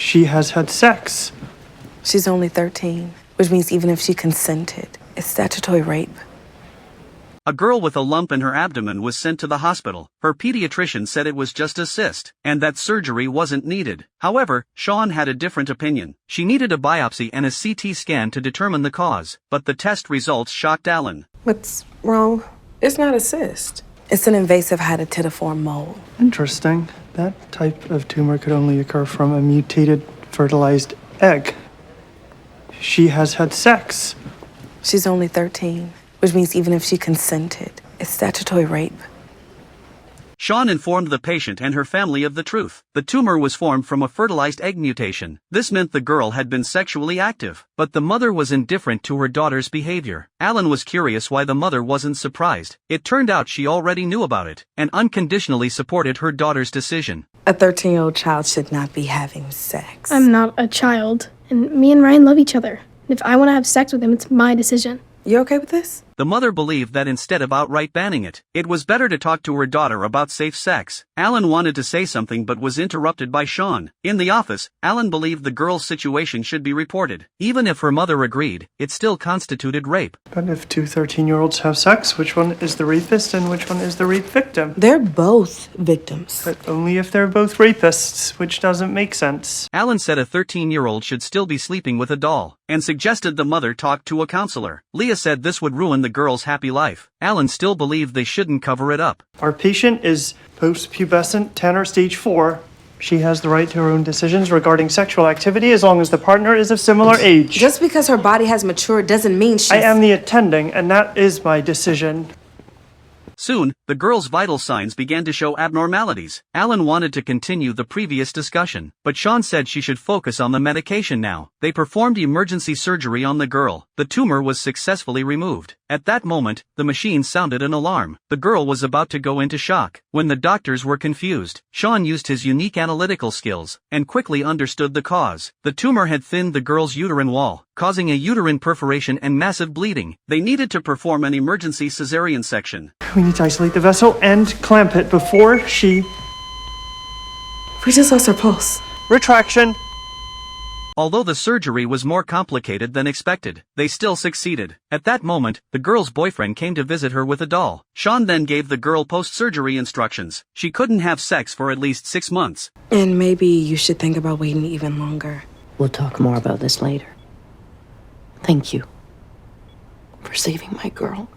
She has had sex. She's only 13, which means even if she consented, it's statutory rape. A girl with a lump in her abdomen was sent to the hospital. Her pediatrician said it was just a cyst, and that surgery wasn't needed. However, Sean had a different opinion. She needed a biopsy and a CT scan to determine the cause, but the test results shocked Alan. What's wrong? It's not a cyst. It's an invasive hydatidiform mole. Interesting. That type of tumor could only occur from a mutated fertilized egg. She has had sex. She's only 13, which means even if she consented, it's statutory rape. Sean informed the patient and her family of the truth. The tumor was formed from a fertilized egg mutation. This meant the girl had been sexually active, but the mother was indifferent to her daughter's behavior. Alan was curious why the mother wasn't surprised. It turned out she already knew about it, and unconditionally supported her daughter's decision. A 13-year-old child should not be having sex. I'm not a child, and me and Ryan love each other. If I want to have sex with him, it's my decision. You okay with this? The mother believed that instead of outright banning it, it was better to talk to her daughter about safe sex. Alan wanted to say something but was interrupted by Sean. In the office, Alan believed the girl's situation should be reported. Even if her mother agreed, it still constituted rape. But if two 13-year-olds have sex, which one is the rapist and which one is the rape victim? They're both victims. But only if they're both rapists, which doesn't make sense. Alan said a 13-year-old should still be sleeping with a doll, and suggested the mother talk to a counselor. Leah said this would ruin the girl's happy life. Alan still believed they shouldn't cover it up. Our patient is post-pubescent Tanner stage 4. She has the right to her own decisions regarding sexual activity as long as the partner is of similar age. Just because her body has matured doesn't mean she's... I am the attending, and that is my decision. Soon, the girl's vital signs began to show abnormalities. Alan wanted to continue the previous discussion, but Sean said she should focus on the medication now. They performed emergency surgery on the girl. The tumor was successfully removed. At that moment, the machine sounded an alarm. The girl was about to go into shock. When the doctors were confused, Sean used his unique analytical skills and quickly understood the cause. The tumor had thinned the girl's uterine wall, causing a uterine perforation and massive bleeding. They needed to perform an emergency cesarean section. We need to isolate the vessel and clamp it before she... We just lost her pulse. Retraction. Although the surgery was more complicated than expected, they still succeeded. At that moment, the girl's boyfriend came to visit her with a doll. Sean then gave the girl post-surgery instructions. She couldn't have sex for at least 6 months. And maybe you should think about waiting even longer. We'll talk more about this later. Thank you for saving my girl.